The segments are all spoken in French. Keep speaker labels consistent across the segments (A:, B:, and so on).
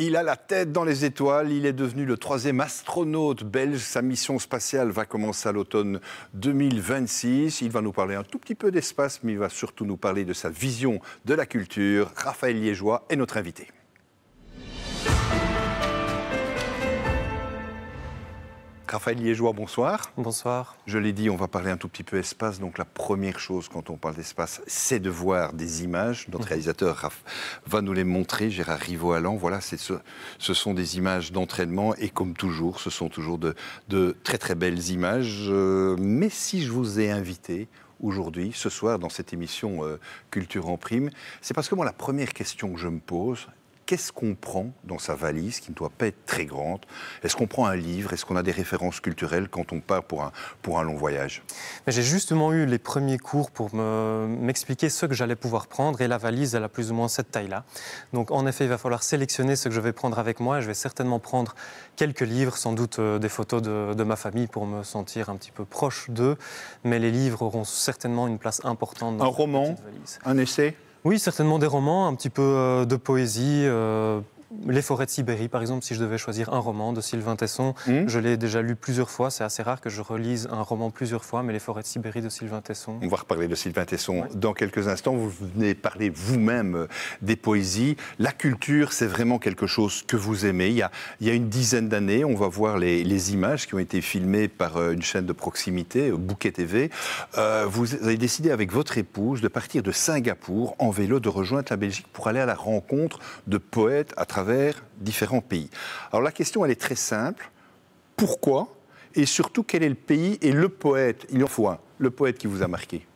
A: Il a la tête dans les étoiles, il est devenu le 3e astronaute belge. Sa mission spatiale va commencer à l'automne 2026. Il va nous parler un tout petit peu d'espace, mais il va surtout nous parler de sa vision de la culture. Raphaël Liégeois est notre invité. Raphaël Liégeois, bonsoir.
B: Bonsoir.
A: Je l'ai dit, on va parler un tout petit peu espace. Donc la première chose quand on parle d'espace, c'est de voir des images. Notre réalisateur Raph va nous les montrer, Gérard Riveau-Allan. Voilà, ce sont des images d'entraînement et comme toujours, ce sont toujours de très très belles images. Mais si je vous ai invité aujourd'hui, ce soir, dans cette émission Culture en Prime, c'est parce que moi, la première question que je me pose, qu'est-ce qu'on prend dans sa valise, qui ne doit pas être très grande? Est-ce qu'on prend un livre? Est-ce qu'on a des références culturelles quand on part pour un long voyage?
B: J'ai justement eu les premiers cours pour m'expliquer ce que j'allais pouvoir prendre, et la valise, elle a plus ou moins cette taille-là. Donc en effet, il va falloir sélectionner ce que je vais prendre avec moi. Je vais certainement prendre quelques livres, sans doute des photos de ma famille pour me sentir un petit peu proche d'eux. Mais les livres auront certainement une place importante dans cette petite valise.
A: Un essai?
B: Oui, certainement des romans, un petit peu de poésie. Les forêts de Sibérie, par exemple, si je devais choisir un roman de Sylvain Tesson. Je l'ai déjà lu plusieurs fois. C'est assez rare que je relise un roman plusieurs fois, mais Les forêts de Sibérie de Sylvain Tesson.
A: On va reparler de Sylvain Tesson dans quelques instants. Vous venez parler vous-même des poésies. La culture, c'est vraiment quelque chose que vous aimez. Il y a une dizaine d'années, on va voir les images qui ont été filmées par une chaîne de proximité, Bouquet TV. Vous avez décidé avec votre épouse de partir de Singapour en vélo, de rejoindre la Belgique pour aller à la rencontre de poètes à travers différents pays. Alors la question, elle est très simple. Pourquoi? Et surtout, quel est le pays et le poète? Il en faut un. Le poète qui vous a marqué.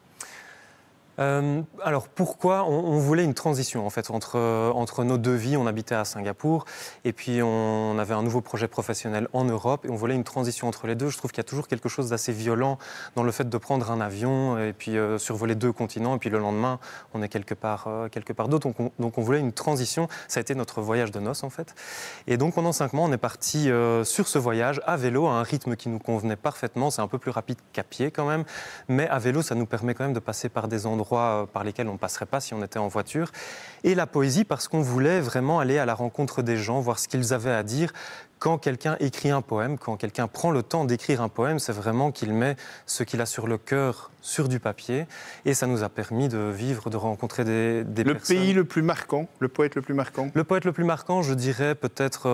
B: Alors pourquoi on voulait une transition en fait entre nos deux vies. On habitait à Singapour et puis on avait un nouveau projet professionnel en Europe et on voulait une transition entre les deux. Je trouve qu'il y a toujours quelque chose d'assez violent dans le fait de prendre un avion et puis survoler deux continents et puis le lendemain on est quelque part d'autre. Donc on voulait une transition. Ça a été notre voyage de noces en fait. Et donc pendant 5 mois on est parti sur ce voyage à vélo à un rythme qui nous convenait parfaitement. C'est un peu plus rapide qu'à pied quand même, mais à vélo ça nous permet quand même de passer par des endroits par lesquels on ne passerait pas si on était en voiture. Et la poésie, parce qu'on voulait vraiment aller à la rencontre des gens, voir ce qu'ils avaient à dire. Quand quelqu'un écrit un poème, quand quelqu'un prend le temps d'écrire un poème, c'est vraiment qu'il met ce qu'il a sur le cœur sur du papier. Et ça nous a permis de vivre, de rencontrer des personnes.
A: Le pays le plus marquant, le poète le plus marquant?
B: Le poète le plus marquant, je dirais peut-être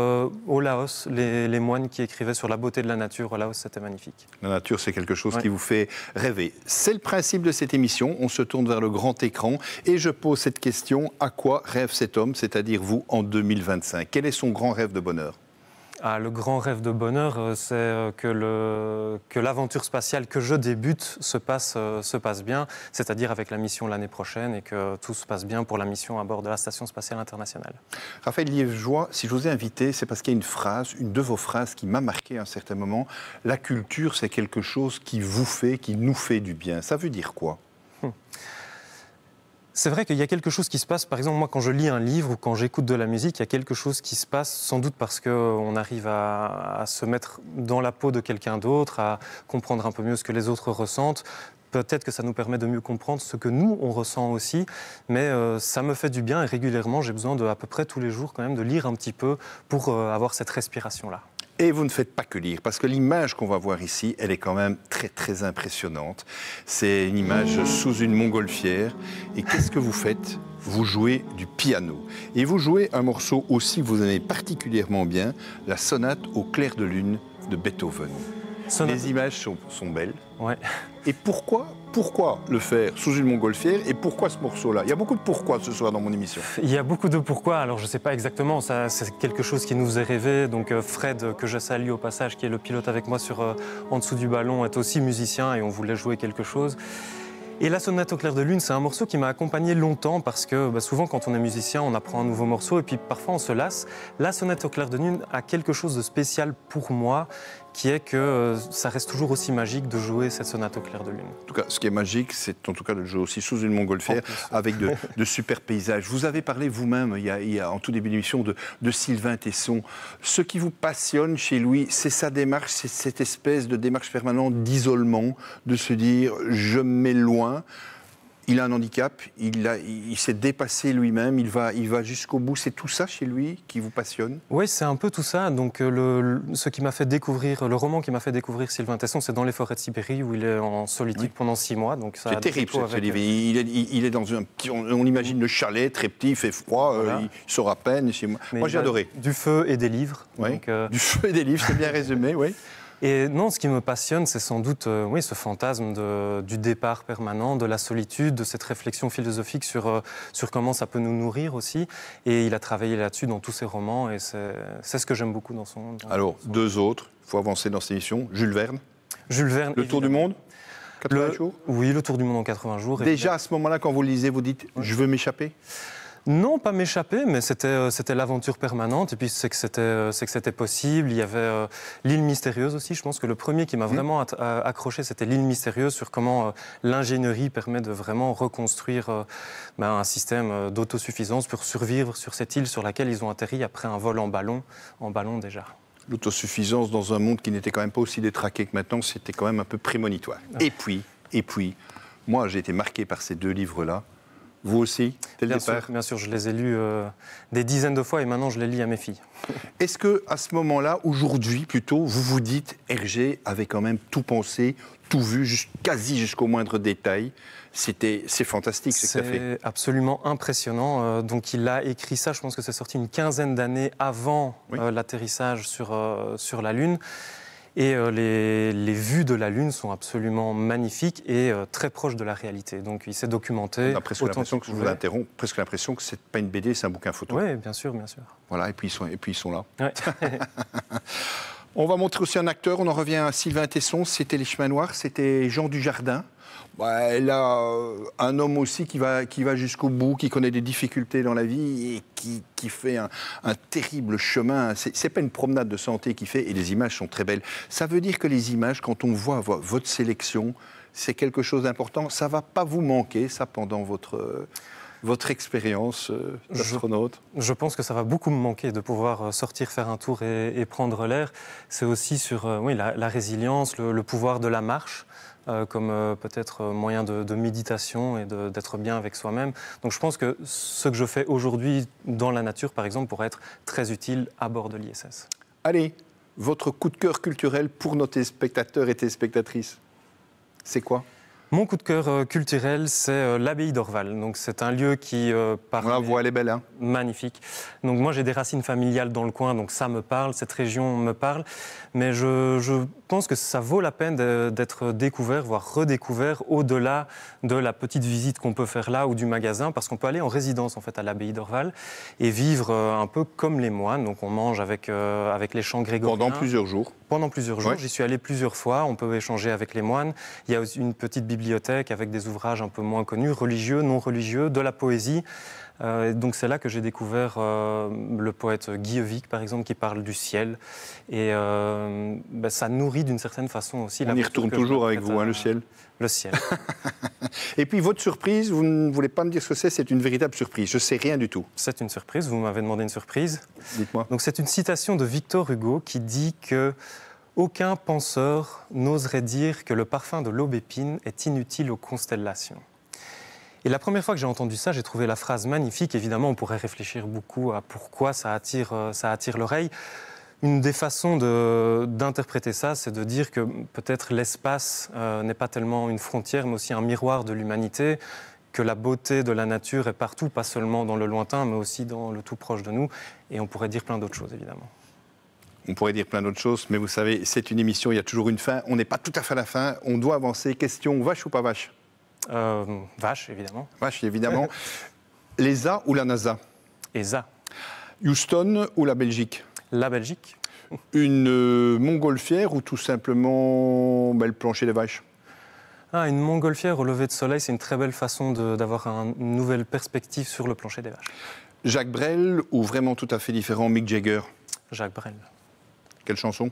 B: au Laos, les moines qui écrivaient sur la beauté de la nature. Au Laos, c'était magnifique.
A: La nature, c'est quelque chose qui vous fait rêver. C'est le principe de cette émission. On se tourne vers le grand écran et je pose cette question. À quoi rêve cet homme, c'est-à-dire vous, en 2025? Quel est son grand rêve de bonheur?
B: Le grand rêve de bonheur, c'est que l'aventure spatiale que je débute se passe bien, c'est-à-dire avec la mission l'année prochaine et que tout se passe bien pour la mission à bord de la Station spatiale internationale.
A: Raphaël Liégeois, si je vous ai invité, c'est parce qu'il y a une phrase, une de vos phrases qui m'a marqué à un certain moment. La culture, c'est quelque chose qui vous fait, qui nous fait du bien. Ça veut dire quoi?
B: C'est vrai qu'il y a quelque chose qui se passe, par exemple, moi quand je lis un livre ou quand j'écoute de la musique, il y a quelque chose qui se passe, sans doute parce qu'on arrive à se mettre dans la peau de quelqu'un d'autre, à comprendre un peu mieux ce que les autres ressentent. Peut-être que ça nous permet de mieux comprendre ce que nous, on ressent aussi, mais ça me fait du bien et régulièrement, j'ai besoin à peu près tous les jours quand même de lire un petit peu pour avoir cette respiration-là.
A: Et vous ne faites pas que lire, parce que l'image qu'on va voir ici, elle est quand même très très impressionnante. C'est une image sous une montgolfière. Et qu'est-ce que vous faites? Vous jouez du piano. Et vous jouez un morceau aussi que vous aimez particulièrement bien, la sonate au clair de lune de Beethoven. Les images sont belles.
B: Ouais.
A: Et pourquoi le faire sous une montgolfière et pourquoi ce morceau-là? Il y a beaucoup de pourquoi ce soir dans mon émission.
B: Il y a beaucoup de pourquoi, alors je ne sais pas exactement, c'est quelque chose qui nous est rêvé. Donc Fred, que je salue au passage, qui est le pilote avec moi en dessous du ballon, est aussi musicien et on voulait jouer quelque chose. Et la sonate au clair de lune, c'est un morceau qui m'a accompagné longtemps parce que souvent quand on est musicien, on apprend un nouveau morceau et puis parfois on se lasse. La sonate au clair de lune a quelque chose de spécial pour moi, qui est que ça reste toujours aussi magique de jouer cette sonate au clair de lune. En
A: tout cas, ce qui est magique, c'est en tout cas de jouer aussi sous une montgolfière avec de super paysages. Vous avez parlé vous-même, il y a en tout début d'émission, de Sylvain Tesson. Ce qui vous passionne chez lui, c'est sa démarche, c'est cette espèce de démarche permanente d'isolement, de se dire « je me mets loin ». il a un handicap, il s'est dépassé lui-même, il va jusqu'au bout. C'est tout ça chez lui qui vous passionne?
B: Oui, c'est un peu tout ça. Donc, ce qui m'a fait découvrir, le roman qui m'a fait découvrir Sylvain Tesson, c'est Dans les forêts de Sibérie, où il est en solitude pendant 6 mois. Donc,
A: c'est terrible ce livre. Il est dans un petit, on imagine le chalet, très petit, il fait froid, voilà. Il sort à peine. Moi, j'ai adoré.
B: Du feu et des livres.
A: Oui. Donc, du feu et des livres, c'est bien résumé, oui.
B: Et non, ce qui me passionne, c'est sans doute ce fantasme du départ permanent, de la solitude, de cette réflexion philosophique sur comment ça peut nous nourrir aussi. Et il a travaillé là-dessus dans tous ses romans, et c'est ce que j'aime beaucoup dans son...
A: Alors, deux autres, il faut avancer dans cette émission. Jules Verne.
B: Jules Verne,
A: Le Tour du monde, 80 jours.
B: Oui, Le Tour du monde en 80 jours.
A: Déjà, à ce moment-là, quand vous le lisez, vous dites « je veux m'échapper ».
B: Non, pas m'échapper, mais c'était l'aventure permanente. Et puis c'est que c'était possible. Il y avait l'île mystérieuse aussi. Je pense que le premier qui m'a vraiment accroché, c'était l'île mystérieuse, sur comment l'ingénierie permet de vraiment reconstruire un système d'autosuffisance pour survivre sur cette île sur laquelle ils ont atterri après un vol en ballon déjà.
A: L'autosuffisance dans un monde qui n'était quand même pas aussi détraqué que maintenant, c'était quand même un peu prémonitoire. Ah. Et puis, moi j'ai été marqué par ces deux livres-là. Vous aussi, dès le départ?
B: Bien sûr, je les ai lus des dizaines de fois et maintenant je les lis à mes filles.
A: Est-ce qu'à ce moment-là, aujourd'hui plutôt, vous vous dites, Hergé avait quand même tout pensé, tout vu, quasi jusqu'au moindre détail? C'est fantastique ce qu'il a fait.
B: C'est absolument impressionnant. Donc il a écrit ça, je pense que c'est sorti une quinzaine d'années avant l'atterrissage sur la Lune. Et les vues de la Lune sont absolument magnifiques et très proches de la réalité. Donc il s'est documenté.
A: On a presque l'impression que je vous interromps, presque l'impression que c'est pas une BD, c'est un bouquin photo.
B: Oui, bien sûr, bien sûr.
A: Voilà, et puis ils sont là.
B: Ouais.
A: On va montrer aussi un acteur. On en revient à Sylvain Tesson. C'était Les Chemins Noirs. C'était Jean Dujardin. Là, un homme aussi qui va jusqu'au bout, qui connaît des difficultés dans la vie et qui fait un terrible chemin. C'est pas une promenade de santé qu'il fait, et les images sont très belles. Ça veut dire que les images, quand on voit votre sélection, c'est quelque chose d'important. Ça va pas vous manquer, ça, pendant votre expérience d'astronaute?
B: Je pense que ça va beaucoup me manquer de pouvoir sortir, faire un tour et prendre l'air. C'est aussi sur la résilience, le pouvoir de la marche. Comme peut-être moyen de méditation et d'être bien avec soi-même. Donc je pense que ce que je fais aujourd'hui dans la nature, par exemple, pourrait être très utile à bord de l'ISS.
A: Allez, votre coup de cœur culturel pour nos téléspectateurs et téléspectatrices, c'est quoi?
B: Mon coup de cœur culturel, c'est l'abbaye d'Orval. Donc c'est un lieu qui
A: parle. On la voit, elle est belle, hein?
B: Magnifique. Donc moi j'ai des racines familiales dans le coin, donc ça me parle, cette région me parle. Mais je pense que ça vaut la peine d'être découvert, voire redécouvert, au-delà de la petite visite qu'on peut faire là ou du magasin, parce qu'on peut aller en résidence en fait à l'abbaye d'Orval et vivre un peu comme les moines. Donc on mange avec les chants grégoriens.
A: Pendant plusieurs jours.
B: Pendant plusieurs jours.
A: Ouais.
B: J'y suis allé plusieurs fois. On peut échanger avec les moines. Il y a aussi une petite bibliothèque avec des ouvrages un peu moins connus, religieux, non religieux, de la poésie. Donc c'est là que j'ai découvert le poète Guy Evic, par exemple, qui parle du ciel. Et ça nourrit d'une certaine façon aussi...
A: On y retourne toujours avec vous, le ciel.
B: Le ciel.
A: Et puis votre surprise, vous ne voulez pas me dire ce que c'est une véritable surprise. Je ne sais rien du tout.
B: C'est une surprise, vous m'avez demandé une surprise.
A: Dites-moi.
B: Donc c'est une citation de Victor Hugo qui dit que aucun penseur n'oserait dire que le parfum de l'aubépine est inutile aux constellations. Et la première fois que j'ai entendu ça, j'ai trouvé la phrase magnifique. Évidemment, on pourrait réfléchir beaucoup à pourquoi ça attire l'oreille. Une des façons d'interpréter ça, c'est de dire que peut-être l'espace n'est pas tellement une frontière, mais aussi un miroir de l'humanité, que la beauté de la nature est partout, pas seulement dans le lointain, mais aussi dans le tout proche de nous. Et on pourrait dire plein d'autres choses, évidemment.
A: On pourrait dire plein d'autres choses, mais vous savez, c'est une émission, il y a toujours une fin. On n'est pas tout à fait à la fin, on doit avancer. Question, vache ou pas vache?
B: Vache, évidemment.
A: Vache, évidemment. L'ESA ou la NASA?
B: ESA.
A: Houston ou la Belgique?
B: La Belgique.
A: Une montgolfière ou tout simplement le plancher des vaches?
B: Une montgolfière au lever de soleil, c'est une très belle façon d'avoir une nouvelle perspective sur le plancher des vaches.
A: Jacques Brel ou vraiment tout à fait différent, Mick Jagger?
B: Jacques Brel.
A: Quelle chanson?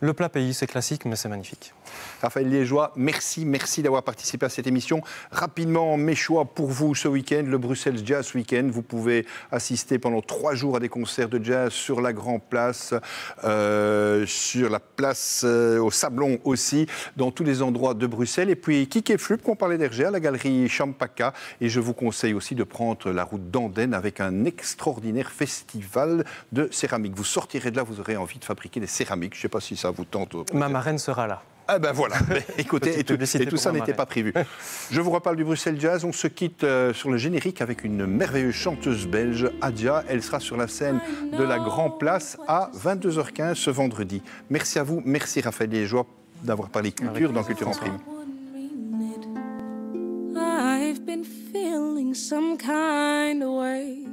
B: Le plat pays, c'est classique, mais c'est magnifique.
A: Raphaël Liégeois, merci d'avoir participé à cette émission. Rapidement, mes choix pour vous ce week-end, le Bruxelles Jazz Weekend. Vous pouvez assister pendant 3 jours à des concerts de jazz sur la Grand Place, sur la place au Sablon aussi, dans tous les endroits de Bruxelles. Et puis Kik et Flup, qu'on parlait d'Hergé, à la galerie Champaka. Et je vous conseille aussi de prendre la route d'Andenne avec un extraordinaire festival de céramique. Vous sortirez de là, vous aurez envie de fabriquer des céramiques. Je ne sais pas si ça vous tente.
B: Ma marraine sera là.
A: Ah ben voilà, écoutez, et tout ça n'était pas prévu. Je vous reparle du Bruxelles Jazz, on se quitte sur le générique avec une merveilleuse chanteuse belge, Adja. Elle sera sur la scène de la Grand Place à 22h15 ce vendredi. Merci à vous, merci Raphaël Liégeois d'avoir parlé culture dans Culture en Prime. I've been feeling some kind of way.